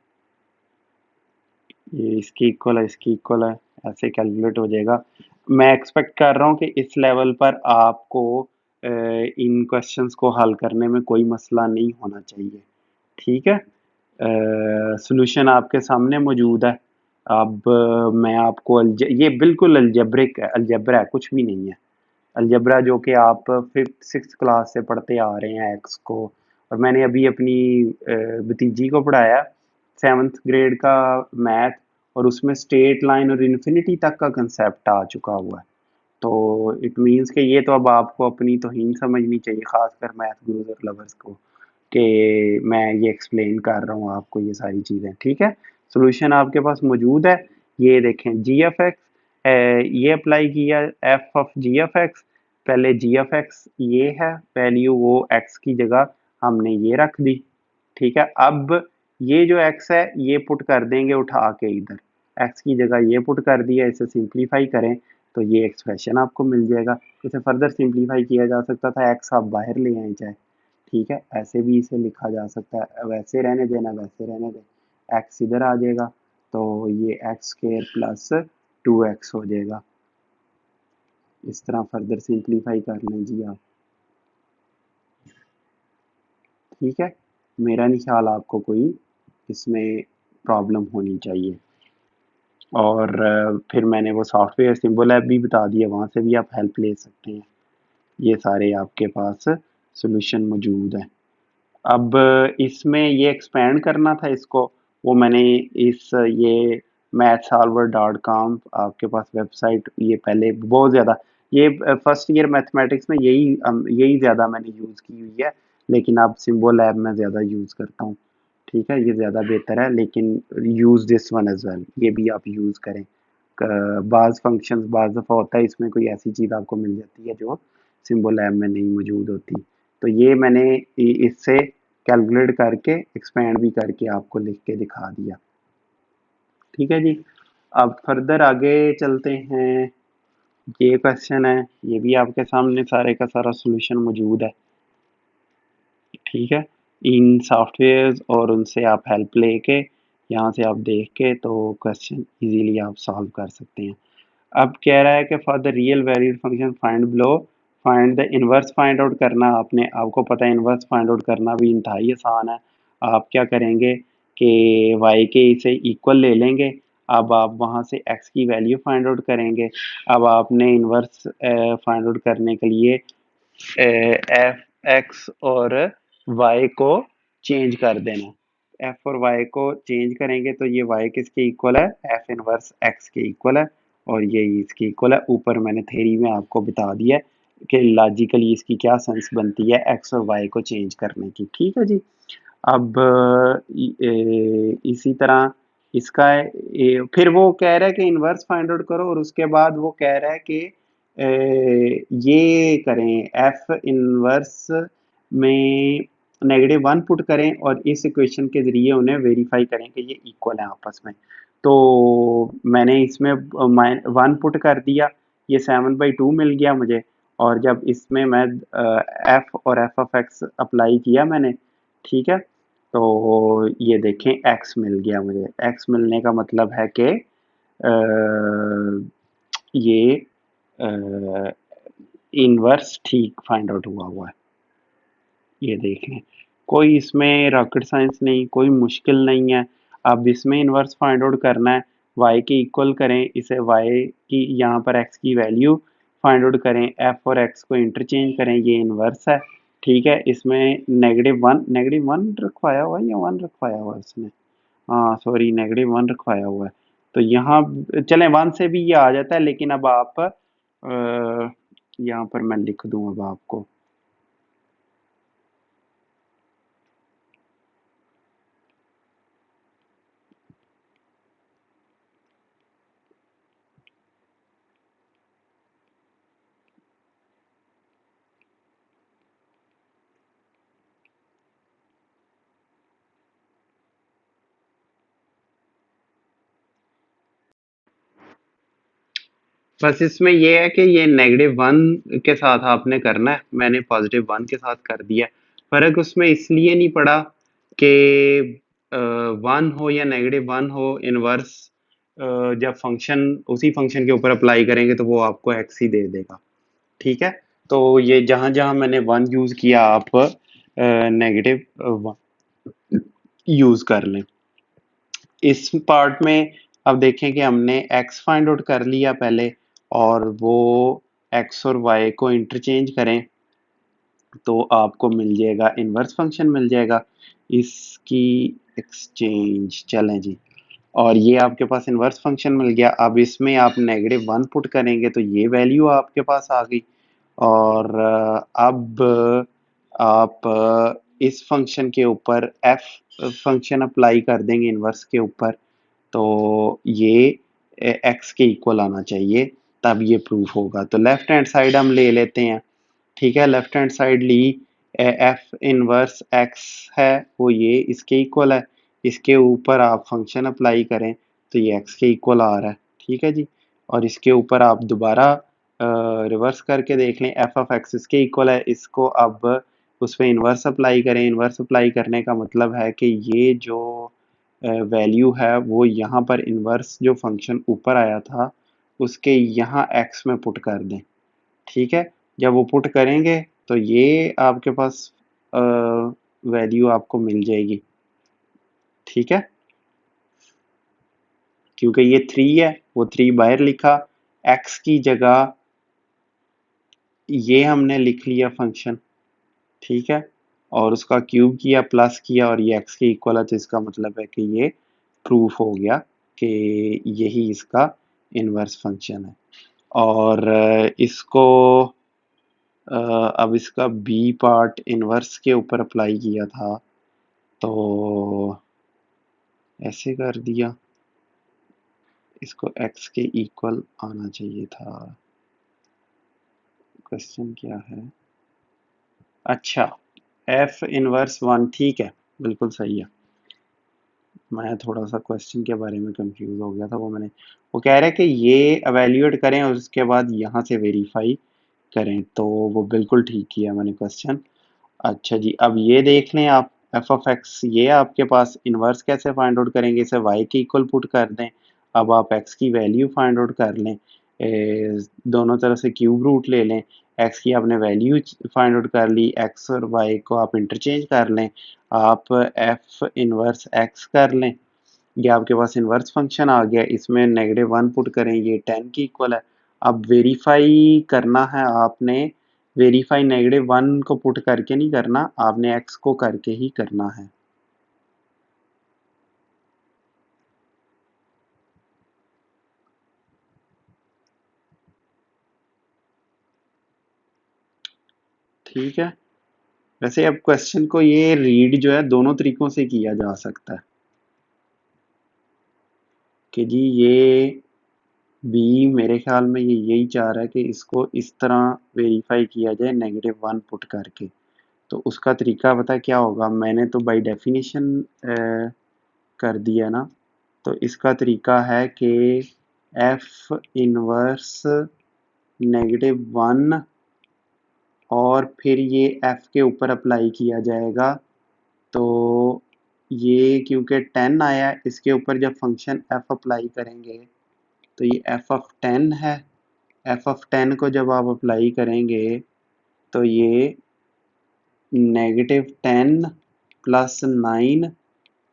A: ये इसकी इक्वल है, इसकी इक्वल है, ऐसे कैलकुलेट हो जाएगा। मैं एक्सपेक्ट कर रहा हूँ कि इस लेवल पर आपको इन क्वेश्चंस को हल करने में कोई मसला नहीं होना चाहिए। ठीक है, सॉल्यूशन आपके सामने मौजूद है। अब मैं आपको ये बिल्कुल अलजेब्रिक है, अलजेब्रा है, कुछ भी नहीं है। अलजेब्रा जो कि आप 5th 6th क्लास से पढ़ते आ रहे हैं एक्स को, और मैंने अभी अपनी भतीजी को पढ़ाया 7th ग्रेड का मैथ, और उसमें स्ट्रेट लाइन और इन्फिनिटी तक का कंसेप्ट आ चुका हुआ है। तो इट मीन्स कि ये तो अब आपको अपनी तौहीन समझनी चाहिए, खासकर मैथ गुरुज और लवर्स को, कि मैं ये एक्सप्लेन कर रहा हूँ आपको ये सारी चीज़ें। ठीक है, सॉल्यूशन आपके पास मौजूद है। ये देखें जी एफ एक्स, ये अप्लाई किया F of G F X, पहले जी एफ एक्स ये है वैल्यू, वो एक्स की जगह हमने ये रख दी। ठीक है, अब ये जो एक्स है ये पुट कर देंगे उठा के इधर, एक्स की जगह ये पुट कर दिया, इसे सिंप्लीफाई करें तो ये एक्सप्रेशन आपको मिल जाएगा। इसे फर्दर सिंप्लीफाई किया जा सकता था, एक्स आप बाहर ले आए चाहे। ठीक है, ऐसे भी इसे लिखा जा सकता है, वैसे रहने देना, वैसे रहने दें, एक्स इधर आ जाएगा तो ये एक्स स्क्वायर प्लस 2x हो जाएगा। इस तरह फर्दर सिंप्लीफाई कर लें जी आप। ठीक है, मेरा नहीं ख्याल आपको कोई इसमें प्रॉब्लम होनी चाहिए। और फिर मैंने वो सॉफ्टवेयर सिंबल ऐप भी बता दिया, वहाँ से भी आप हेल्प ले सकते हैं। ये सारे आपके पास सॉल्यूशन मौजूद हैं। अब इसमें ये एक्सपेंड करना था इसको, वो मैंने इस ये mathsolver.com आपके पास वेबसाइट, ये पहले बहुत ज़्यादा, ये फर्स्ट ईयर मैथमेटिक्स में यही ज़्यादा मैंने यूज़ की हुई है, लेकिन अब सिम्बो लैब में ज़्यादा यूज़ करता हूँ। ठीक है, ये ज़्यादा बेहतर है, लेकिन use this one as well, ये भी आप यूज़ करें। बाज़ फंक्शंस बाज़ दफ़ा होता है इसमें कोई ऐसी चीज़ आपको मिल जाती है जो सिम्बो लैब में नहीं मौजूद होती। तो ये मैंने इससे कैलकुलेट करके एक्सपेंड भी करके आपको लिख के दिखा दिया। ठीक है जी, अब फर्दर आगे चलते हैं। ये क्वेश्चन है, ये भी आपके सामने सारे का सारा सॉल्यूशन मौजूद है। ठीक है, इन सॉफ्टवेयर्स और उनसे आप हेल्प लेके, यहाँ से आप देख के तो क्वेश्चन इजीली आप सॉल्व कर सकते हैं। अब कह रहा है कि for the real valued function find below, find the inverse find out करना। आपने आपको पता है इनवर्स फाइंड आउट करना भी इंतहाई आसान है। आप क्या करेंगे कि y के इसे इक्वल ले लेंगे, अब आप वहाँ से x की वैल्यू फाइंड आउट करेंगे। अब आपने इनवर्स फाइंड आउट करने के लिए एफ एक्स और वाई को चेंज कर देना। एफ और वाई को चेंज करेंगे तो ये वाई किसके इक्वल है, एफ इनवर्स एक्स के इक्वल है, और ये इसके इक्वल है। ऊपर मैंने थ्योरी में आपको बता दिया कि लॉजिकली इसकी क्या सेंस बनती है एक्स और वाई को चेंज करने की। ठीक है जी, अब इसी तरह इसका फिर वो कह रहा है कि इनवर्स फाइंड आउट करो, और उसके बाद वो कह रहा है कि ये करें, एफ इनवर्स में -1 पुट करें और इस इक्वेशन के ज़रिए उन्हें वेरीफाई करें कि ये इक्वल हैं आपस में। तो मैंने इसमें 1 पुट कर दिया, ये 7/2 मिल गया मुझे। और जब इसमें मैं एफ और एफ ऑफ एक्स अप्लाई किया मैंने, ठीक है, तो ये देखें एक्स मिल गया मुझे। एक्स मिलने का मतलब है कि ये इनवर्स ठीक फाइंड आउट हुआ है। ये देख लें, कोई इसमें रॉकेट साइंस नहीं, कोई मुश्किल नहीं है। अब इसमें इनवर्स फाइंड आउट करना है, y के इक्वल करें इसे, y की यहाँ पर x की वैल्यू फाइंड आउट करें, f और x को इंटरचेंज करें, ये इनवर्स है। ठीक है, इसमें -1 रखवाया हुआ है या 1 रखवाया हुआ है इसने? हाँ सॉरी, -1 रखवाया हुआ है। तो यहाँ चलें 1 से भी ये आ जाता है, लेकिन अब आप यहाँ पर मैं लिख दूँ अब आपको। बस इसमें ये है कि ये -1 के साथ आपने करना है, मैंने +1 के साथ कर दिया। फ़र्क उसमें इसलिए नहीं पड़ा कि 1 हो या -1 हो, इनवर्स जब फंक्शन उसी फंक्शन के ऊपर अप्लाई करेंगे तो वो आपको x ही दे देगा। ठीक है, तो ये जहां जहां मैंने 1 यूज किया, आप -1 यूज कर लें। इस पार्ट में अब देखें कि हमने x फाइंड आउट कर लिया पहले, और वो x और y को इंटरचेंज करें तो आपको मिल जाएगा इनवर्स फंक्शन मिल जाएगा। इसकी एक्सचेंज चलें जी, और ये आपके पास इनवर्स फंक्शन मिल गया। अब इसमें आप -1 पुट करेंगे तो ये वैल्यू आपके पास आ गई। और अब आप इस फंक्शन के ऊपर f फंक्शन अप्लाई कर देंगे इनवर्स के ऊपर, तो ये x के इक्वल आना चाहिए, तब ये प्रूफ होगा। तो लेफ्ट हैंड साइड हम ले लेते हैं। ठीक है, लेफ्ट हैंड साइड ली, एफ इनवर्स x है वो ये इसके इक्वल है, इसके ऊपर आप फंक्शन अप्लाई करें तो ये x के इक्वल आ रहा है। ठीक है जी, और इसके ऊपर आप दोबारा रिवर्स करके देख लें, एफ ऑफ एक्स इसके इक्वल है, इसको अब उस पर इन्वर्स अप्लाई करें। इन्वर्स अप्लाई करने का मतलब है कि ये जो वैल्यू है वो यहाँ पर इन्वर्स जो फंक्शन ऊपर आया था उसके यहाँ एक्स में पुट कर दें। ठीक है, जब वो पुट करेंगे तो ये आपके पास वैल्यू आपको मिल जाएगी। ठीक है, क्योंकि ये 3 है, वो 3 बाहर लिखा, एक्स की जगह ये हमने लिख लिया फंक्शन। ठीक है, और उसका क्यूब किया, प्लस किया, और ये एक्स के इक्वल है, तो इसका मतलब है कि ये प्रूफ हो गया कि यही इसका इनवर्स फंक्शन है। और इसको अब इसका बी पार्ट इनवर्स के ऊपर अप्लाई किया था तो ऐसे कर दिया, इसको एक्स के इक्वल आना चाहिए था। क्वेश्चन क्या है? अच्छा, एफ इनवर्स 1, ठीक है, बिल्कुल सही है। मैं थोड़ा सा क्वेश्चन के बारे में कंफ्यूज हो गया था, वो कह रहे हैं कि ये एवेल्यूएट करें और उसके बाद यहाँ से वेरीफाई करें, तो वो बिल्कुल ठीक किया मैंने क्वेश्चन। अच्छा जी, अब ये देख लें आप, एफ ऑफ एक्स ये आपके पास इनवर्स कैसे फाइंड आउट करेंगे, इसे वाई के इक्वल पुट कर दें। अब आप एक्स की वैल्यू फाइंड आउट कर लें, दोनों तरफ से क्यूब रूट ले लें, एक्स की आपने वैल्यू फाइंड आउट कर ली, एक्स और वाई को आप इंटरचेंज कर लें, आप एफ इनवर्स एक्स कर लें, ये आपके पास इनवर्स फंक्शन आ गया। इसमें -1 पुट करें, ये 10 की इक्वल है। अब वेरीफाई करना है आपने, वेरीफाई -1 को पुट करके नहीं करना, आपने एक्स को करके ही करना है। ठीक है, वैसे अब क्वेश्चन को ये रीड जो है दोनों तरीकों से किया जा सकता है कि जी ये बी मेरे ख्याल में ये यही चाह रहा है कि इसको इस तरह वेरीफाई किया जाए -1 पुट करके। तो उसका तरीका पता क्या होगा, मैंने तो बाय डेफिनेशन कर दिया ना, तो इसका तरीका है कि एफ इनवर्स -1 और फिर ये एफ के ऊपर अप्लाई किया जाएगा। तो ये क्योंकि 10 आया, इसके ऊपर जब फंक्शन एफ अप्लाई करेंगे तो ये एफ ऑफ 10 है। एफ ऑफ 10 को जब आप अप्लाई करेंगे तो ये -10 प्लस 9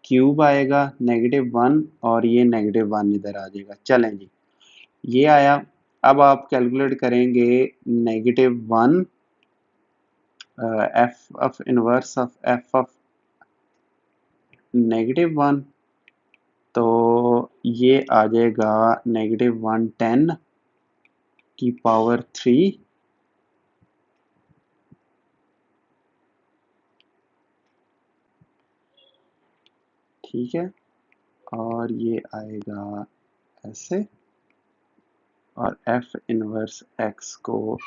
A: क्यूब आएगा -1 और ये -1 इधर आ जाएगा। चलें जी, ये आया। अब आप कैलकुलेट करेंगे -1 F of inverse of F of -1, तो ये आ जाएगा -110 की पावर 3, ठीक है। और ये आएगा ऐसे, और एफ इनवर्स एक्स को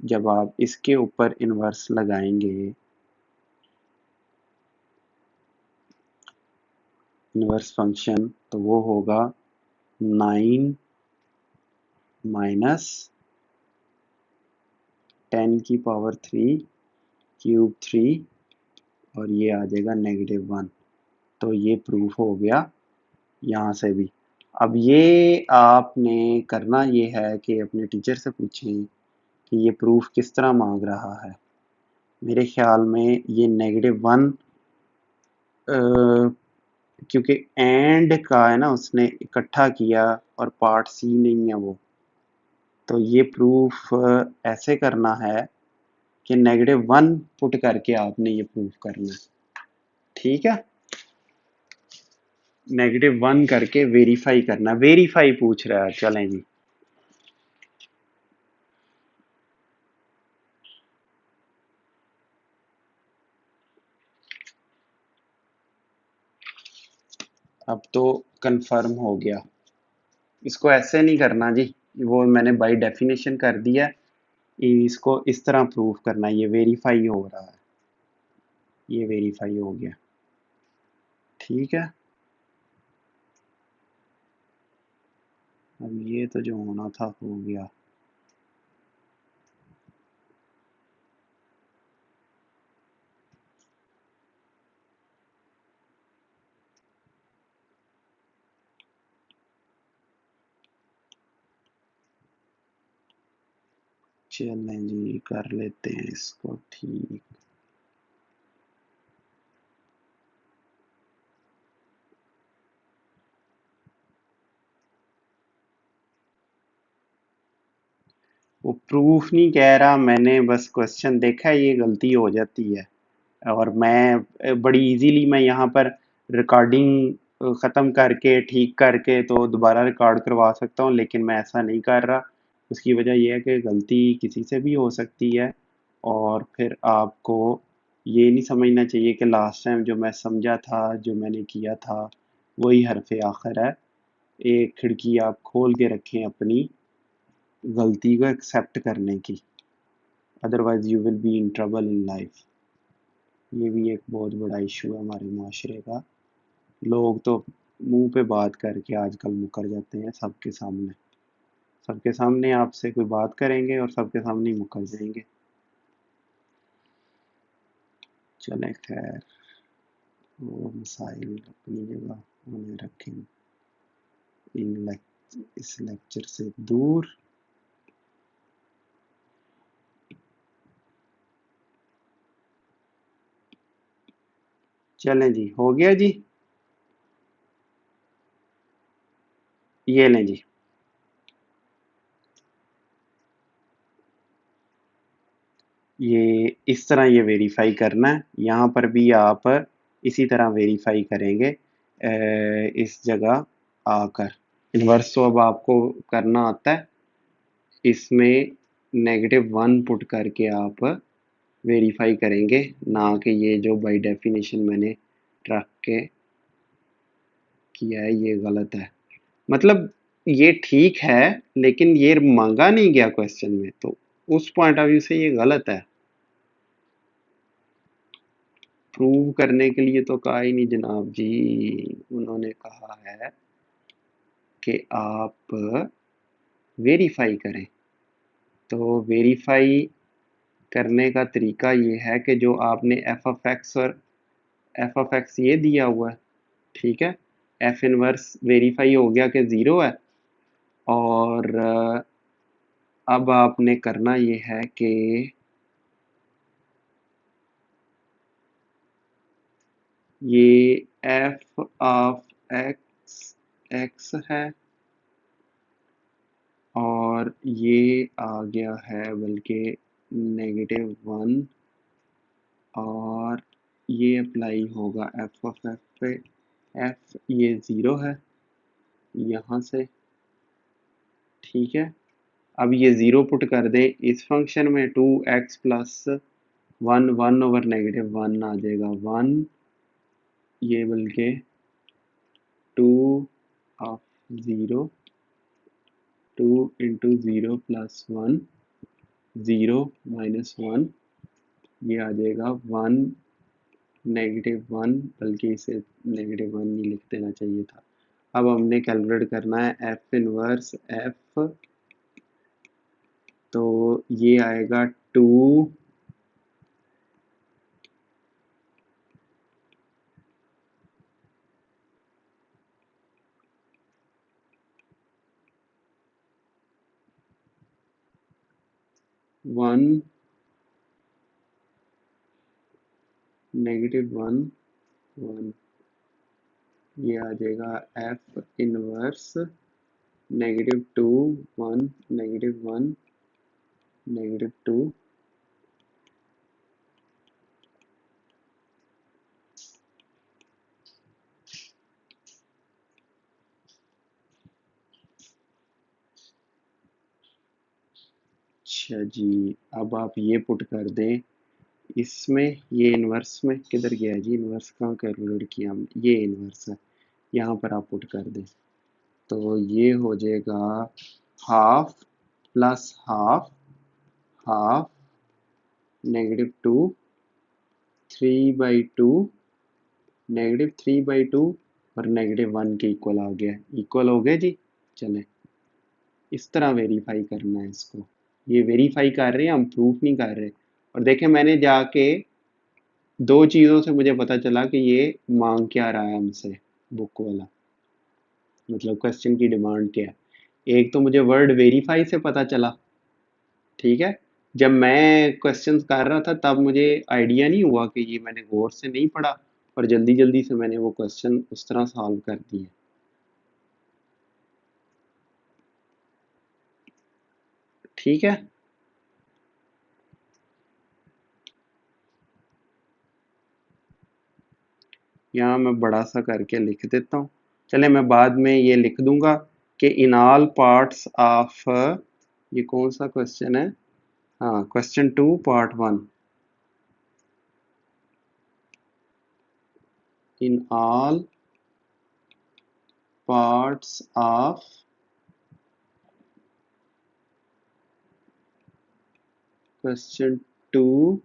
A: जब आप इसके ऊपर इनवर्स लगाएंगे, इनवर्स फंक्शन, तो वो होगा 9 माइनस 10 की पावर 3 क्यूब 3, और ये आ जाएगा -1। तो ये प्रूफ हो गया यहाँ से भी। अब ये आपने करना ये है कि अपने टीचर से पूछें कि ये प्रूफ किस तरह मांग रहा है। मेरे ख्याल में ये -1 क्योंकि एंड का है ना, उसने इकट्ठा किया और पार्ट सी नहीं है वो, तो ये प्रूफ ऐसे करना है कि -1 पुट करके आपने ये प्रूफ करना है, ठीक है। -1 करके वेरीफाई करना, वेरीफाई पूछ रहा है। चलें जी, अब तो कंफर्म हो गया। इसको ऐसे नहीं करना जी, वो मैंने बाय डेफिनेशन कर दिया। इसको इस तरह प्रूफ करना है, ये वेरीफाई हो रहा है, ये वेरीफाई हो गया, ठीक है। अब ये तो जो होना था हो गया। चलें जी, कर लेते हैं इसको ठीक। वो प्रूफ नहीं कह रहा, मैंने बस क्वेश्चन देखा है, ये गलती हो जाती है। और मैं बड़ी इजीली मैं यहाँ पर रिकॉर्डिंग ख़त्म करके ठीक करके तो दोबारा रिकॉर्ड करवा सकता हूँ, लेकिन मैं ऐसा नहीं कर रहा। उसकी वजह यह है कि गलती किसी से भी हो सकती है, और फिर आपको ये नहीं समझना चाहिए कि लास्ट टाइम जो मैं समझा था, जो मैंने किया था, वही हरफ आखिर है। एक खिड़की आप खोल के रखें अपनी गलती को एक्सेप्ट करने की, otherwise you will be in trouble in life. ये भी एक बहुत बड़ा इशू है हमारे माशरे का। लोग तो मुंह पे बात करके आजकल मुकर जाते हैं सबके सामने। सबके सामने आपसे कोई बात करेंगे और सबके सामने ही मुकर जाएंगे। चलें खैर, वो मसाइल अपनी जगह उन्हें रखें, इस लेक्चर से दूर। चलें जी, हो गया जी, ये लें जी। ये इस तरह ये वेरीफाई करना है, यहाँ पर भी आप इसी तरह वेरीफाई करेंगे इस जगह आकर। इन्वर्स तो अब आपको करना आता है, इसमें -1 पुट करके आप वेरीफाई करेंगे, ना कि ये जो बाय डेफिनेशन मैंने रख के किया है ये गलत है। मतलब ये ठीक है, लेकिन ये मांगा नहीं गया क्वेश्चन में, तो उस पॉइंट ऑफ व्यू से ये गलत है। प्रूव करने के लिए तो कहा ही नहीं जनाब जी, उन्होंने कहा है कि आप वेरीफाई करें। तो वेरीफाई करने का तरीका ये है कि जो आपने एफ ऑफ एक्स और एफ ऑफ एक्स ये दिया हुआ है, ठीक है, एफ इनवर्स वेरीफाई हो गया कि ज़ीरो है। और अब आपने करना ये है कि ये एफ ऑफ एक्स एक्स है और ये आ गया है बल्कि -1, और ये अप्लाई होगा एफ ऑफ एफ पे। एफ ये ज़ीरो है यहाँ से, ठीक है। अब ये ज़ीरो पुट कर दें इस फंक्शन में, 2x प्लस 1 आ जाएगा 1, ये बल्कि 2 ऑफ 0, 2 इंटू 0 प्लस 1, 0 माइनस 1, ये आ जाएगा 1 -1, बल्कि इसे -1 ही लिख देना चाहिए था। अब हमने कैलकुलेट करना है एफ इनवर्स एफ, तो ये आएगा 2 1 -1 1, ये आ जाएगा एफ इनवर्स -2 1 -1 -2। अच्छा जी, अब आप ये पुट कर दें इसमें, ये इन्वर्स में किधर गया जी, इन्वर्स कहाँ कैलकुलेट किया हमने, ये इन्वर्स है, यहाँ पर आप पुट कर दें। तो ये हो जाएगा हाफ प्लस हाफ, हाफ -2, 3/2, -3/2 और -1 के इक्वल आ गया, इक्वल हो गया जी। चले, इस तरह वेरीफाई करना है इसको। ये वेरीफाई कर रहे हैं हम, प्रूफ नहीं कर रहे। और देखें मैंने जाके दो चीज़ों से मुझे पता चला कि ये मांग क्या रहा है हमसे, बुक वाला, मतलब क्वेश्चन की डिमांड क्या है। एक तो मुझे वर्ड वेरीफाई से पता चला, ठीक है। जब मैं क्वेश्चंस कर रहा था तब मुझे आइडिया नहीं हुआ कि ये मैंने गौर से नहीं पढ़ा, और जल्दी जल्दी से मैंने वो क्वेश्चन उस तरह सॉल्व कर दिए, ठीक है। यहाँ मैं बड़ा सा करके लिख देता हूँ। चले, मैं बाद में ये लिख दूंगा कि इन ऑल पार्ट्स ऑफ, ये कौन सा क्वेश्चन है, हाँ question 2 part 1, in all parts of question 2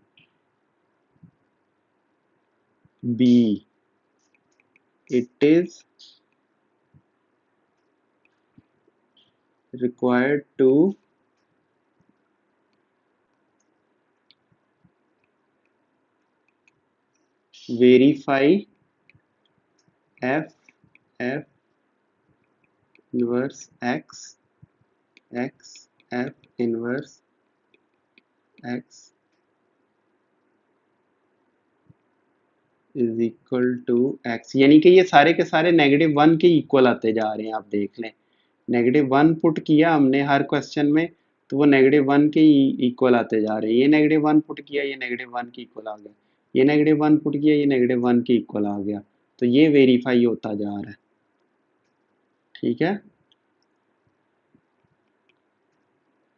A: B, it is required to verify f f inverse x x f inverse x is equal to x, यानी कि ये सारे के सारे -1 के इक्वल आते जा रहे हैं, आप देख लें। -1 पुट किया हमने हर क्वेश्चन में, तो वो -1 के इक्वल आते जा रहे हैं। ये -1 पुट किया, ये -1 के इक्वल आ गया, ये -1 पुट किया, ये -1 के इक्वल आ गया। तो ये वेरीफाई होता जा रहा है, ठीक है।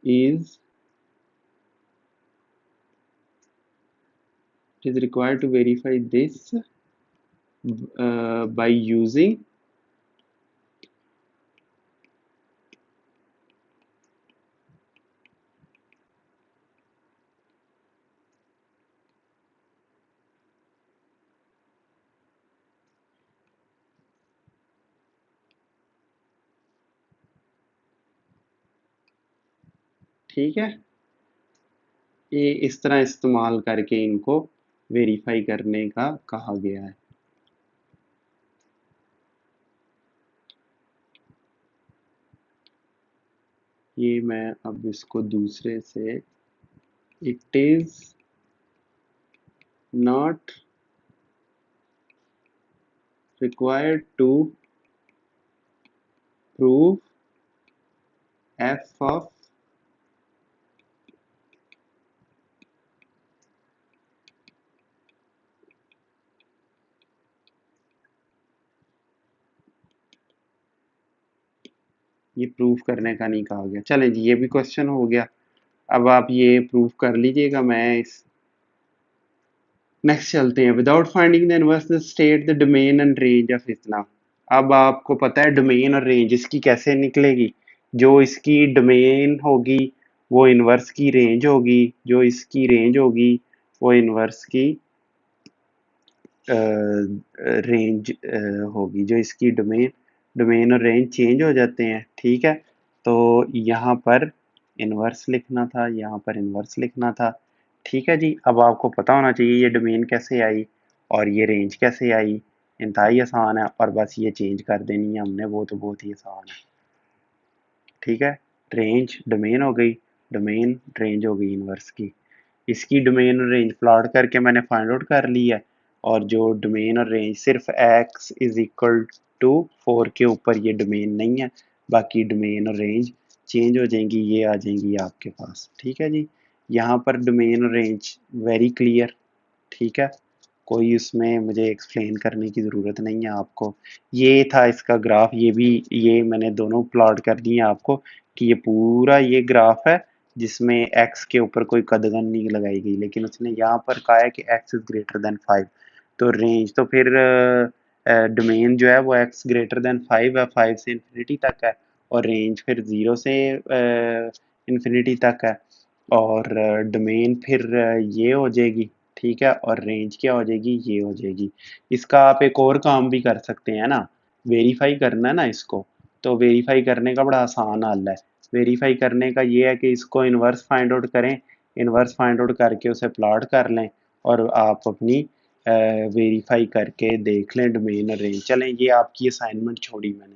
A: is it is required to verify this by using ठीक है, ये इस तरह इस्तेमाल करके इनको वेरीफाई करने का कहा गया है। ये मैं अब इसको दूसरे से, it is not required to prove f of ये प्रूफ करने का नहीं कहा गया। चलें जी, ये भी क्वेश्चन हो गया। अब आप ये प्रूफ कर लीजिएगा। मैं इस नेक्स्ट चलते हैं। Without finding the inverse state the domain and range of इतना। अब आपको पता है डोमेन और रेंज इसकी कैसे निकलेगी। जो इसकी डोमेन होगी वो इनवर्स की रेंज होगी, जो इसकी रेंज होगी वो इनवर्स की रेंज होगी। जो इसकी डोमेन डोमेन और रेंज चेंज हो जाते हैं, ठीक है। तो यहाँ पर इनवर्स लिखना था, यहाँ पर इनवर्स लिखना था, ठीक है जी। अब आपको पता होना चाहिए ये डोमेन कैसे आई और ये रेंज कैसे आई। इंतहाई आसान है, और बस ये चेंज कर देनी है हमने, वो तो बहुत ही आसान है, ठीक है। रेंज डोमेन हो गई, डोमेन रेंज हो गई इनवर्स की। इसकी डोमेन और रेंज प्लॉट करके मैंने फाइंड आउट कर ली है। और जो डोमेन और रेंज सिर्फ x इज इक्वल टू 4 के ऊपर ये डोमेन नहीं है, बाकी डोमेन और रेंज चेंज हो जाएंगी, ये आ जाएंगी आपके पास, ठीक है जी। यहाँ पर डोमेन और रेंज वेरी क्लियर, ठीक है। कोई उसमें मुझे एक्सप्लेन करने की ज़रूरत नहीं है आपको। ये था इसका ग्राफ, ये भी, ये मैंने दोनों प्लॉट कर दिए आपको कि ये पूरा ये ग्राफ है जिसमें x के ऊपर कोई कदगन नहीं लगाई गई, लेकिन उसने यहाँ पर कहा है कि x इज ग्रेटर देन 5। तो रेंज तो फिर डोमेन जो है वो x ग्रेटर देन 5 है, 5 से इंफिनिटी तक है, और रेंज फिर 0 से इंफिनिटी तक है। और डोमेन फिर ये हो जाएगी, ठीक है, और रेंज क्या हो जाएगी, ये हो जाएगी। इसका आप एक और काम भी कर सकते हैं ना, वेरीफाई करना है ना इसको। तो वेरीफाई करने का बड़ा आसान हल है। वेरीफाई करने का ये है कि इसको इनवर्स फाइंड आउट करें, इनवर्स फाइंड आउट करके उसे प्लॉट कर लें, और आप अपनी वेरीफाई करके देख लें डोमेन और रेंज। चलें, ये आपकी असाइनमेंट छोड़ी मैंने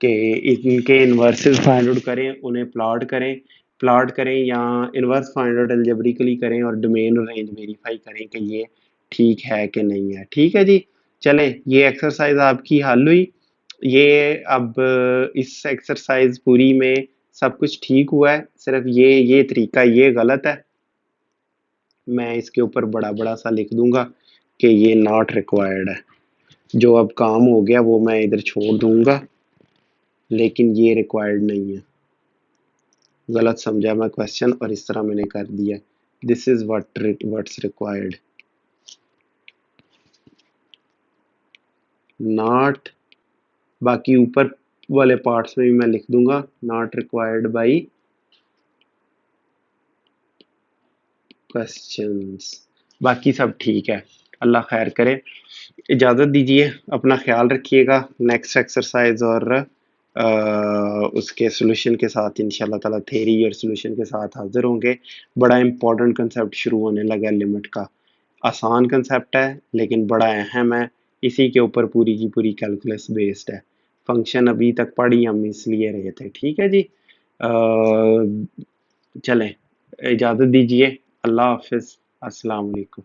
A: कि इनके इन्वर्सेस फाइंड आउट करें, उन्हें प्लॉट करें या इन्वर्स फाइंड आउट अलजेब्रिकली करें, और डोमेन और रेंज वेरीफाई करें कि ये ठीक है कि नहीं है, ठीक है जी। चलें, ये एक्सरसाइज आपकी हल हुई। ये अब इस एक्सरसाइज पूरी में सब कुछ ठीक हुआ है, सिर्फ ये तरीका ये गलत है। मैं इसके ऊपर बड़ा बड़ा सा लिख दूंगा कि ये नॉट रिक्वायर्ड है। जो अब काम हो गया वो मैं इधर छोड़ दूंगा, लेकिन ये रिक्वायर्ड नहीं है। गलत समझा मैं क्वेश्चन और इस तरह मैंने कर दिया। This is what's required, not. बाकी ऊपर वाले पार्ट्स में भी मैं लिख दूंगा नॉट रिक्वायर्ड बाई क्वेश्चंस। बाकी सब ठीक है, अल्लाह खैर करे। इजाज़त दीजिए, अपना ख्याल रखिएगा। नेक्स्ट एक्सरसाइज और उसके सोल्यूशन के साथ इंशाल्लाह ताला थ्योरी और सोल्यूशन के साथ हाजिर होंगे। बड़ा इंपॉर्टेंट कंसेप्ट शुरू होने लगा है लिमिट का। आसान कंसेप्ट है लेकिन बड़ा अहम है, इसी के ऊपर पूरी की पूरी कैलकुलस बेस्ड है। फंक्शन अभी तक पढ़ी हम इसलिए रहे थे, ठीक है जी। चलें, इजाज़त दीजिए। अल्लाह हाफिज़, अस्सलाम वालेकुम।